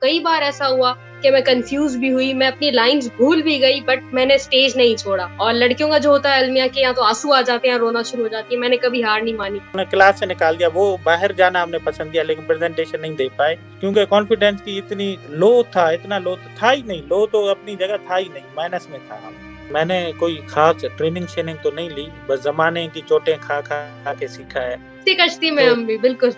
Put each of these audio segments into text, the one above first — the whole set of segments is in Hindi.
कई बार ऐसा हुआ कि मैं कंफ्यूज भी हुई, मैं अपनी लाइंस भूल भी गई, बट मैंने स्टेज नहीं छोड़ा। और लड़कियों का जो होता है अलमिया के, या तो आंसू आ जाते हैं या रोना शुरू हो जाती है, मैंने कभी हार नहीं मानी। हमने क्लास से निकाल दिया, वो बाहर जाना हमने पसंद किया लेकिन प्रेजेंटेशन नहीं दे पाए क्योंकि कॉन्फिडेंस की इतनी लो था, इतना लो तो था ही नहीं, लो तो अपनी जगह था ही नहीं, माइनस में था हम। मैंने कोई खास ट्रेनिंग शेनिंग तो नहीं ली, बस जमाने की चोटें खा खा के सीखा है। इसी कश्ती में तो हम भी बिल्कुल।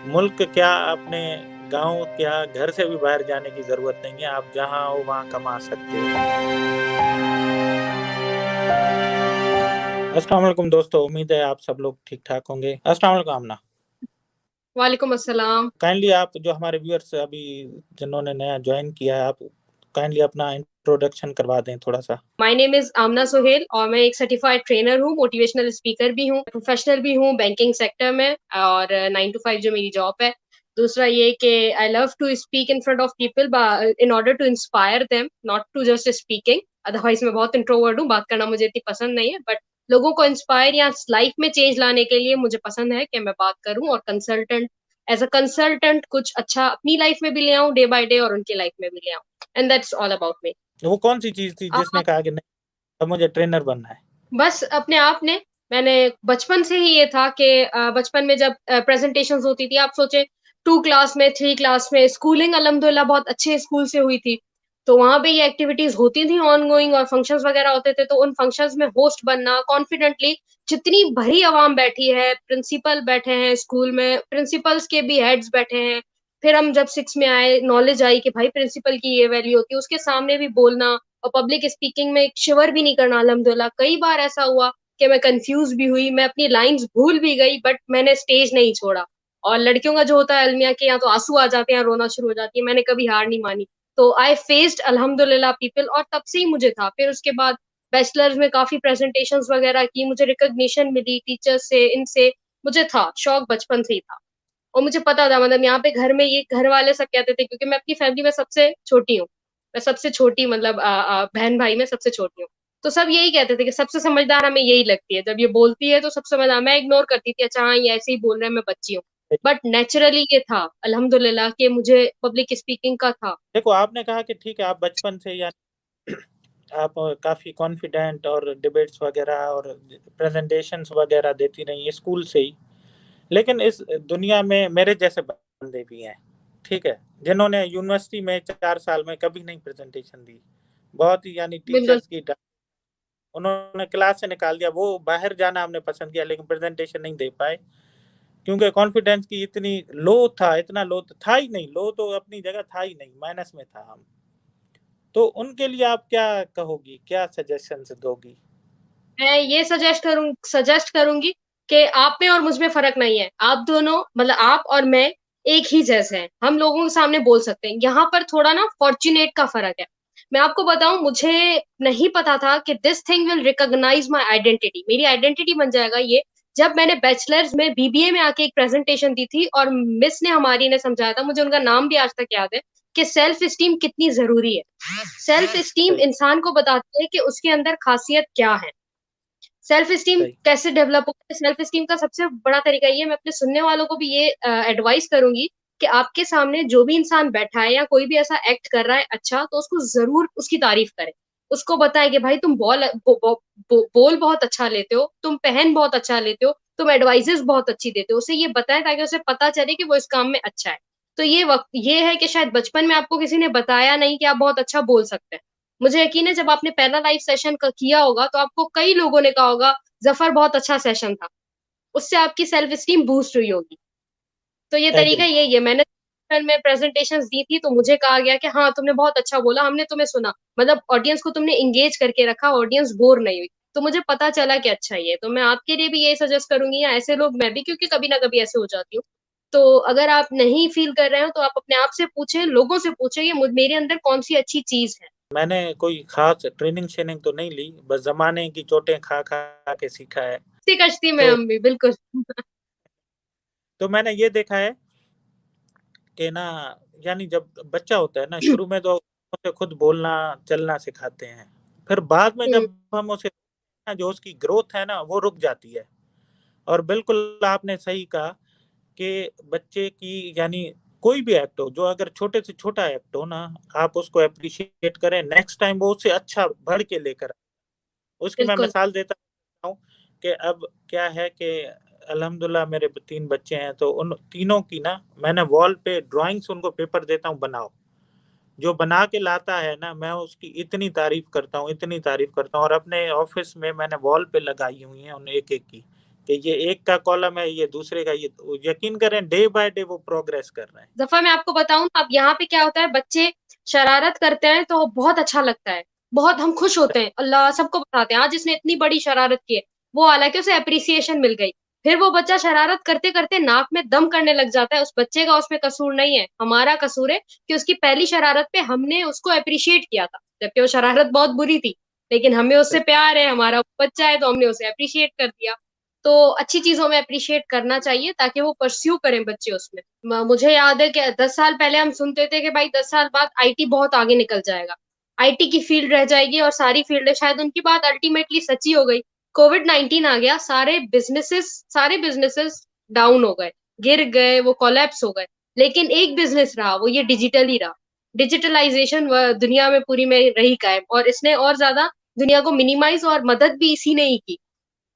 मुल्क क्या, अपने गांव क्या, घर से भी बाहर जाने की जरूरत नहीं है, आप जहां हो वहां कमा सकते हो। अस्सलाम वालेकुम दोस्तों, उम्मीद है आप सब लोग ठीक ठाक होंगे। अस्सलाम वालेकुम आमना। वालेकुम अस्सलाम। काइंडली आप जो हमारे व्यूअर्स अभी जिन्होंने नया ज्वाइन किया है, आप काइंडली अपना इंट्रोडक्शन करवा दें थोड़ा सा। माय नेम इज आमना सोहेल और मैं एक सर्टिफाइड ट्रेनर हूँ, मोटिवेशनल स्पीकर भी हूँ, प्रोफेशनल भी हूँ बैंकिंग सेक्टर में, और 9 to 5 जो मेरी जॉब है। दूसरा ये कि I love to speak in front of people in order to inspire them, not to just speaking. Otherwise मैं बहुत इंट्रोवर्ट हूँ, बात करना मुझे इतनी पसंद नहीं है, बट लोगों को इंस्पायर या लाइफ में चेंज लाने के लिए मुझे पसंद है कि मैं बात करूँ और कंसल्टेंट, एज अ कंसल्टेंट कुछ अच्छा अपनी लाइफ में भी ले आऊँ डे बाय डे, और उनकी लाइफ में भी ले आऊँ। And that's all about me. वो कौन सी चीज थी जिसने कहा कि नहीं अब मुझे ट्रेनर बनना है? बस अपने आप ने, मैंने बचपन से ही ये था कि बचपन में जब प्रेजेंटेशंस होती थी, आप सोचे 2 क्लास में, 3 क्लास में, स्कूलिंग अल्हम्दुलिल्लाह बहुत अच्छे स्कूल से हुई थी, तो वहां पे ये एक्टिविटीज होती थी ऑन गोइंग, और फंक्शंस वगैरह होते थे, तो उन फंक्शंस में होस्ट बनना कॉन्फिडेंटली, जितनी भरी आवाम बैठी है, प्रिंसिपल बैठे हैं स्कूल में, प्रिंसिपल्स के भी हेड्स बैठे हैं, फिर हम जब 6 में आए नॉलेज आई कि भाई प्रिंसिपल की ये वैल्यू होती है, उसके सामने भी बोलना और पब्लिक स्पीकिंग में शिवर भी नहीं करना। अल्हम्दुलिल्लाह कई बार ऐसा हुआ कि मैं कंफ्यूज भी हुई, मैं अपनी लाइंस भूल भी गई, बट मैंने स्टेज नहीं छोड़ा। और लड़कियों का जो होता है अलमिया के, या तो आंसू आ जाते हैं या रोना शुरू हो जाती है, मैंने कभी हार नहीं मानी। तो आई फेस्ड अल्हम्दुलिल्लाह पीपल, और तब से ही मुझे था। फिर उसके बाद बैचलर्स में काफी प्रेजेंटेशंस वगैरह की, मुझे रिकॉग्निशन मिली टीचर्स से, इनसे। मुझे था शौक, बचपन से ही था, और मुझे पता था, मतलब यहाँ पे घर में ये घर वाले सब कहते थे, क्योंकि मैं अपनी फैमिली में सबसे छोटी हूँ। मैं सबसे छोटी, मतलब बहन भाई में सबसे छोटी हूँ। तो सब यही कहते थे कि सबसे समझदार हमें यही लगती है, जब ये बोलती है तो सब समझदार। मैं इग्नोर करती थी, अच्छा हाँ ये ऐसे ही बोल रहे हैं, मैं बच्ची हूँ। बट नेचुरली ये था अल्हम्दुलिल्लाह कि मुझे पब्लिक स्पीकिंग का था। देखो, आपने कहा कि ठीक है आप बचपन से या आप काफी कॉन्फिडेंट और डिबेट्स वगैरह और प्रेजेंटेशंस वगैरह देती रही स्कूल से ही, लेकिन इस दुनिया में मेरे जैसे बंदे भी हैं, ठीक है, जिन्होंने यूनिवर्सिटी में 4 साल में कभी नहीं प्रेजेंटेशन दी, बहुत ही यानी बिल्कुल। टीचर्स की उन्होंने क्लास से निकाल दिया, वो बाहर जाना हमने पसंद किया लेकिन प्रेजेंटेशन नहीं दे पाए क्योंकि कॉन्फिडेंस की इतनी लो था, इतना लो तो था ही नहीं, लो तो अपनी जगह था ही नहीं, माइनस में था हम। तो उनके लिए आप क्या कहोगी, क्या सजेशंस दोगी? मैं ये सजेस्ट करूंगी कि आप में और मुझ में फर्क नहीं है। आप दोनों, मतलब आप और मैं एक ही जैसे हैं, हम लोगों के सामने बोल सकते हैं। यहाँ पर थोड़ा ना फॉर्चुनेट का फर्क है। मैं आपको बताऊं, मुझे नहीं पता था कि this thing will recognise my identity, मेरी आइडेंटिटी बन जाएगा ये। जब मैंने बैचलर्स में बीबीए में आके एक प्रेजेंटेशन दी थी, और मिस ने हमारी ने समझाया था, मुझे उनका नाम भी आज तक याद है, कि सेल्फ स्टीम कितनी जरूरी है। सेल्फ स्टीम सही। इंसान को बताती है कि उसके अंदर खासियत क्या है। सेल्फ स्टीम सही। कैसे डेवलप होता है? सेल्फ स्टीम का सबसे बड़ा तरीका ये, मैं अपने सुनने वालों को भी ये एडवाइस करूंगी कि आपके सामने जो भी इंसान बैठा है या कोई भी ऐसा एक्ट कर रहा है अच्छा, तो उसको जरूर उसकी तारीफ करें। उसको बताएं कि भाई तुम बोल बहुत अच्छा लेते हो, तुम पहन बहुत अच्छा लेते हो, तुम एडवाइजेस बहुत अच्छी देते हो, उसे ये बताएं ताकि उसे पता चले कि वो इस काम में अच्छा है। तो ये वक्त ये है कि शायद बचपन में आपको किसी ने बताया नहीं कि आप बहुत अच्छा बोल सकते हैं। मुझे यकीन है जब आपने पहला लाइव सेशन किया होगा, तो आपको कई लोगों ने कहा होगा जफर बहुत अच्छा सेशन था, उससे आपकी सेल्फ स्टीम बूस्ट हुई होगी। तो ये तरीका एग्री। यही है। मैंने में प्रेजेंटेशंस दी थी, तो मुझे कहा गया कि हाँ तुमने बहुत अच्छा बोला, हमने तुम्हें सुना, मतलब ऑडियंस को तुमने इंगेज करके रखा, ऑडियंस बोर नहीं हुई। तो मुझे पता चला कि अच्छा ये, तो मैं आपके लिए भी यही सजेस्ट करूंगी, या ऐसे लोग, मैं भी, क्योंकि कभी ना कभी ऐसे हो जाती हूँ। तो अगर आप नहीं फील कर रहे हो, तो आप अपने आप से पूछे, लोगों से पूछे, ये मेरे अंदर कौन सी अच्छी चीज है। मैंने कोई खास ट्रेनिंग शेनिंग तो नहीं ली, बस जमाने की चोटें खा खा के सीखा है। इसी कश्ती में तो हम भी बिल्कुल। मैंने ये देखा है कि ना, यानी जब बच्चा होता है ना, शुरू में तो उसे खुद बोलना चलना सिखाते हैं, फिर बाद में हम्म। जब हम उसे, जो उसकी ग्रोथ है ना वो रुक जाती है। और बिल्कुल आपने सही कहा कि बच्चे की यानी कोई भी एक्ट हो, जो अगर छोटे से छोटा एक्ट हो ना, आप उसको अप्रिशिएट करें, नेक्स्ट टाइम वो उससे अच्छा बढ़ के लेकर आए। उसकी मैं बिल्कुल। मिसाल देता हूँ कि अब क्या है कि अल्हम्दुलिल्लाह मेरे 3 बच्चे हैं, तो उन तीनों की ना मैंने वॉल पे ड्राइंग्स उनको पेपर देता हूँ, बनाओ। जो बना के लाता है ना, मैं उसकी इतनी तारीफ करता हूँ, इतनी तारीफ करता हूँ। और अपने ऑफिस में मैंने वॉल पे लगाई हुई है उन एक एक की, कि ये एक का कॉलम है, ये दूसरे का, ये यकीन करें डे बाय डे वो प्रोग्रेस कर रहे हैं। जफर मैं आपको बताऊं, अब यहाँ पे क्या होता है, बच्चे शरारत करते हैं तो बहुत अच्छा लगता है, बहुत हम खुश होते हैं, अल्लाह सबको बताते हैं आज इसने इतनी बड़ी शरारत की है। वो हालांकि उसे अप्रिसिएशन मिल गई। फिर वो बच्चा शरारत करते करते नाक में दम करने लग जाता है, उस बच्चे का उसमें कसूर नहीं है, हमारा कसूर है कि उसकी पहली शरारत पे हमने उसको अप्रिशिएट किया था, जबकि वो शरारत बहुत बुरी थी, लेकिन हमें उससे प्यार है, हमारा बच्चा है, तो हमने उसे अप्रिशिएट कर दिया। तो अच्छी चीजों में अप्रिशिएट करना चाहिए ताकि वो परस्यू करें बच्चे उसमें। मुझे याद है कि 10 साल पहले हम सुनते थे कि भाई 10 साल बाद आईटी बहुत आगे निकल जाएगा, आईटी की फील्ड रह जाएगी और सारी फील्डें, शायद उनकी बात अल्टीमेटली सच्ची हो गई। कोविड-19 आ गया, सारे बिजनेसेस डाउन हो गए, गिर गए, वो कोलैप्स हो गए, लेकिन एक बिजनेस रहा, वो ये डिजिटल ही रहा। डिजिटलाइजेशन दुनिया में पूरी में रही कायम, और इसने और ज्यादा दुनिया को मिनिमाइज और मदद भी इसी ने ही की।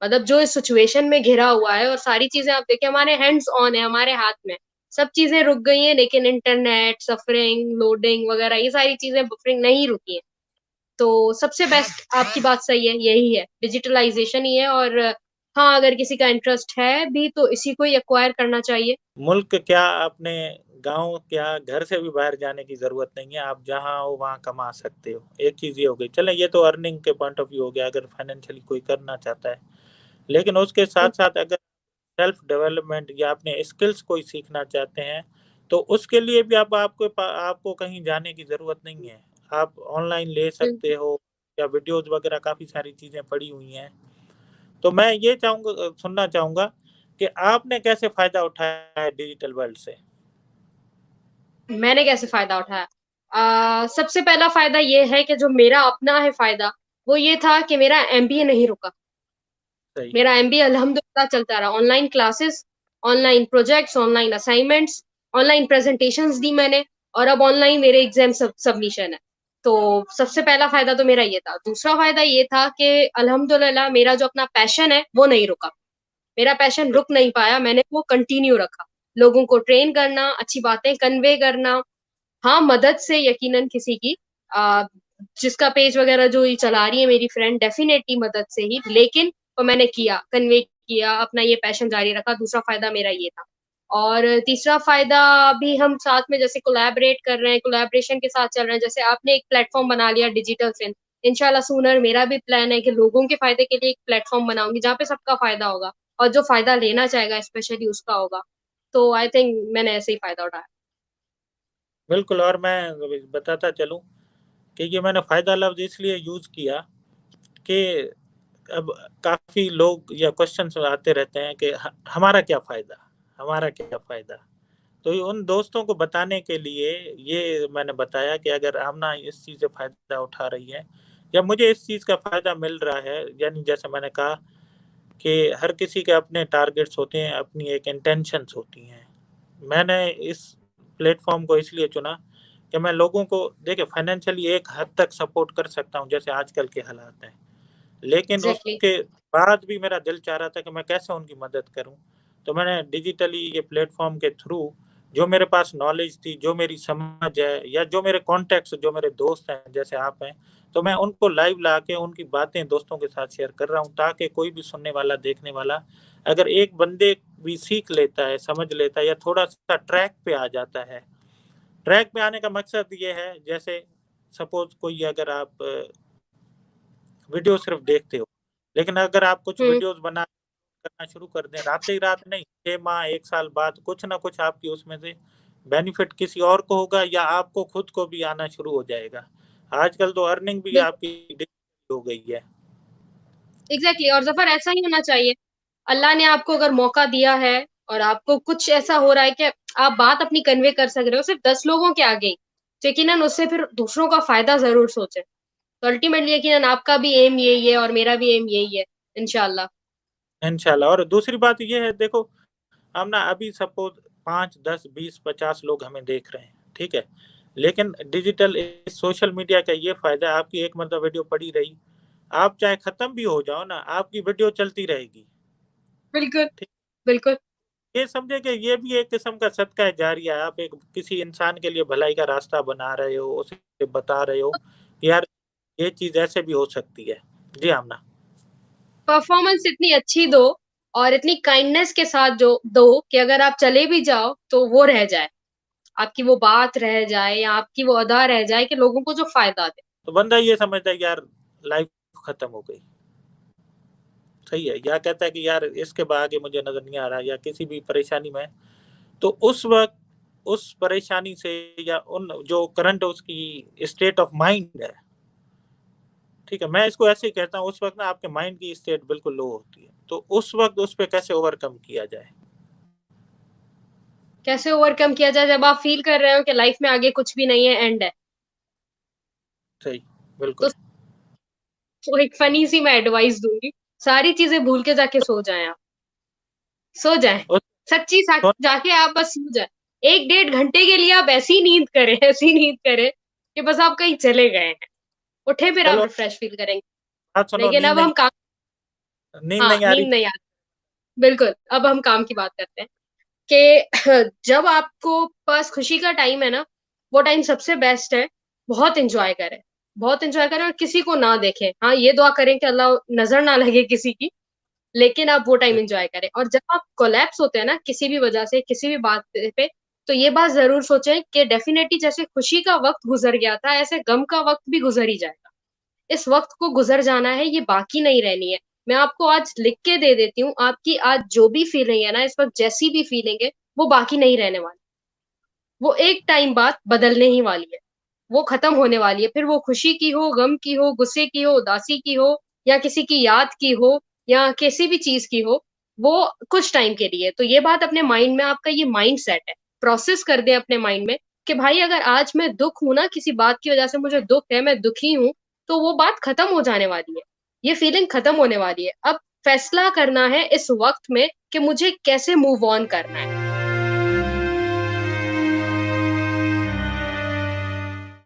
मतलब जो इस सिचुएशन में घिरा हुआ है, और सारी चीजें आप देखिए हमारे हैंड्स ऑन है, हमारे हाथ में, सब चीजें रुक गई हैं, लेकिन इंटरनेट सफरिंग लोडिंग वगैरह ये सारी चीजें बफरिंग नहीं रुकी हैं। तो सबसे बेस्ट, आपकी बात सही है, यही है, डिजिटलाइजेशन ही है। और हाँ, अगर किसी का इंटरेस्ट है भी तो इसी को ही एक्वायर करना चाहिए। मुल्क क्या, अपने गांव क्या, घर से भी बाहर जाने की जरूरत नहीं है, आप जहां हो वहां कमा सकते हो। एक चीज ये हो गई, चले ये तो अर्निंग के पॉइंट ऑफ व्यू हो गया, अगर फाइनेंशियली कोई करना चाहता है। लेकिन उसके साथ साथ अगर सेल्फ डेवलपमेंट या अपने स्किल्स कोई सीखना चाहते हैं, तो उसके लिए भी अब आपको कहीं जाने की जरूरत नहीं है, आप ऑनलाइन ले सकते हो, या वीडियोस वगैरह काफी सारी चीजें पड़ी हुई हैं। तो मैं ये सुनना चाहूंगा कि आपने कैसे फायदा उठाया है डिजिटल वर्ल्ड से। मैंने कैसे फायदा उठाया? सबसे पहला फायदा ये है कि जो मेरा अपना है फायदा, वो ये था कि मेरा एमबीए नहीं रुका। सही। मेरा एमबीए अल्हम्दुलिल्लाह चलता रहा, online classes, online projects, online assignments, online presentations दी मैंने, और अब ऑनलाइन मेरे एग्जाम सबमिशन है। तो सबसे पहला फायदा तो मेरा ये था। दूसरा फायदा ये था कि अल्हम्दुलिल्लाह मेरा जो अपना पैशन है वो नहीं रुका, मेरा पैशन रुक नहीं पाया, मैंने वो कंटिन्यू रखा। लोगों को ट्रेन करना, अच्छी बातें कन्वे करना, हाँ मदद से यकीनन किसी की, आ, जिसका पेज वगैरह जो ये चला रही है मेरी फ्रेंड, डेफिनेटली मदद से ही, लेकिन वो मैंने किया, कन्वे किया, अपना ये पैशन जारी रखा। दूसरा फायदा मेरा ये था। और तीसरा फायदा, भी हम साथ में जैसे कोलैबोरेट कर रहे हैं, कोलैबोरेशन के साथ चल रहे हैं, जैसे आपने एक प्लेटफॉर्म बना लिया डिजिटल फिन, इंशाल्लाह सूनर मेरा भी प्लान है कि लोगों के फायदे के लिए एक प्लेटफॉर्म बनाऊंगी जहाँ पे सबका फायदा होगा, और जो फायदा लेना चाहेगा स्पेशली उसका होगा। तो आई थिंक मैंने ऐसे ही फायदा उठाया। बिल्कुल। और मैं बताता चलूं कि ये मैंने फायदा लफ्ज इसलिए यूज किया कि अब काफी लोग या क्वेश्चंस आते रहते हैं कि हमारा क्या फायदा, हमारा क्या फायदा। तो ये उन दोस्तों को बताने के लिए ये मैंने बताया कि अगर आमना इस चीज़ से फायदा उठा रही है, या मुझे इस चीज़ का फायदा मिल रहा है, यानी जैसे मैंने कहा कि हर किसी के अपने टारगेट्स होते हैं, अपनी एक इंटेंशंस होती हैं। मैंने इस प्लेटफॉर्म को इसलिए चुना कि मैं लोगों को देखिए फाइनेंशियली एक हद तक सपोर्ट कर सकता हूँ, जैसे आजकल के हालात हैं, लेकिन एग्जैक्टली। उसके बाद भी मेरा दिल चाह रहा था कि मैं कैसे उनकी मदद करूं। तो मैंने डिजिटली ये प्लेटफॉर्म के थ्रू जो मेरे पास नॉलेज थी, जो मेरी समझ है, या जो मेरे कॉन्टेक्ट्स, जो मेरे दोस्त हैं जैसे आप हैं, तो मैं उनको लाइव ला के उनकी बातें दोस्तों के साथ शेयर कर रहा हूँ, ताकि कोई भी सुनने वाला, देखने वाला, अगर एक बंदे भी सीख लेता है, समझ लेता है, या थोड़ा सा ट्रैक पे आ जाता है। ट्रैक पे आने का मकसद ये है, जैसे सपोज कोई, अगर आप वीडियो सिर्फ देखते हो, लेकिन अगर आप कुछ हम्म। वीडियोस बना करना शुरू कर दें, रात ही रात नहीं, 6 माह 1 साल बाद कुछ ना कुछ आपकी उसमें से बेनिफिट किसी और को होगा, या आपको खुद को भी आना शुरू हो जाएगा। आजकल तो अर्निंग भी बिल्कुल। आपकी डिजिटल हो गई है। एग्जैक्टली, और जफर ऐसा ही होना चाहिए। अल्लाह ने आपको अगर मौका दिया है, और आपको कुछ ऐसा हो रहा है कि आप बात अपनी कन्वे कर सक रहे हो सिर्फ 10 लोगों के आगे ही, तो यकीनन उससे फिर दूसरों का फायदा जरूर सोचें। तो अल्टीमेटली यकीनन आपका भी एम यही है और मेरा भी एम यही है, इंशाल्लाह। इंशाल्लाह। और दूसरी बात ये है, देखो हम ना अभी सपोज 5, 10, 20, 50 लोग हमें देख रहे हैं, ठीक है। लेकिन डिजिटल सोशल मीडिया का ये फायदा है, आपकी एक मतलब वीडियो पड़ी रही, आप चाहे खत्म भी हो जाओ ना, आपकी वीडियो चलती रहेगी। बिल्कुल, ठीक, बिल्कुल। ये समझे कि ये भी एक किस्म का सदका है जारिया है। आप एक किसी इंसान के लिए भलाई का रास्ता बना रहे हो, उसे बता रहे हो कि यार ये चीज ऐसे भी हो सकती है। जी आमना। परफॉर्मेंस इतनी अच्छी दो और इतनी काइंडनेस के साथ जो दो कि अगर आप चले भी जाओ तो वो रह जाए, आपकी वो बात रह जाए या आपकी वो अदा रह जाए कि लोगों को जो फायदा दे। तो बंदा ये समझता है कि यार लाइफ खत्म हो गई, सही है, या कहता है कि यार इसके बाद आगे मुझे नजर नहीं आ रहा, या किसी भी परेशानी में, तो उस वक्त उस परेशानी से या उन जो करंट उसकी स्टेट ऑफ माइंड है, ठीक है, मैं इसको ऐसे ही कहता हूँ, उस वक्त ना आपके माइंड की स्टेट बिल्कुल लो होती है, तो उस वक्त उस पर कैसे ओवरकम किया जाए। कैसे ओवरकम किया जाए जब आप फील कर रहे हो कि लाइफ में आगे कुछ भी नहीं है, एंड है। सही, तो, बिल्कुल। तो एक फनी सी मैं एडवाइस दूंगी, सारी चीजें भूल के जाके सो जाएं आप। सो जाएं, उस सच्ची तो जाके आप बस सो जाएं। 1 डेढ़ घंटे के लिए आप ऐसी नींद करें, ऐसी नींद करें कि बस आप कहीं चले गए हैं। उठे फिर आप चलो, रिफ्रेश फील करेंगे। बात सुनो, लेकिन अब हम काम, नींद हाँ नहीं आ रही नींद थी। नहीं आती। बिल्कुल, अब हम काम की बात करते हैं कि जब आपको पास खुशी का टाइम है ना, वो टाइम सबसे बेस्ट है। बहुत एंजॉय करें, बहुत एंजॉय करें और किसी को ना देखें। हाँ, ये दुआ करें कि अल्लाह नजर ना लगे किसी की, लेकिन आप वो टाइम एंजॉय करें। और जब आप कोलैप्स होते हैं ना किसी भी वजह से, किसी भी बात पे, तो ये बात जरूर सोचें कि डेफिनेटली जैसे खुशी का वक्त गुजर गया था, ऐसे गम का वक्त भी गुजर ही जाएगा। इस वक्त को गुजर जाना है, ये बाकी नहीं रहनी है। मैं आपको आज लिख के दे देती हूँ, आपकी आज जो भी फीलिंग है ना, इस वक्त जैसी भी फीलिंग है, वो बाकी नहीं रहने वाली। वो एक टाइम बाद बदलने ही वाली है, वो खत्म होने वाली है। फिर वो खुशी की हो, गम की हो, गुस्से की हो, उदासी की हो, या किसी की याद की हो, या किसी भी चीज की हो, वो कुछ टाइम के लिए। तो ये बात अपने माइंड में, आपका ये माइंड सेट है, प्रोसेस कर दे अपने माइंड में कि भाई अगर आज मैं दुख हूं ना, किसी बात की वजह से मुझे दुख है, मैं दुखी हूं, तो वो बात खत्म हो जाने वाली है, ये फीलिंग खत्म होने वाली है। अब फैसला करना है इस वक्त में कि मुझे कैसे मूव ऑन करना है।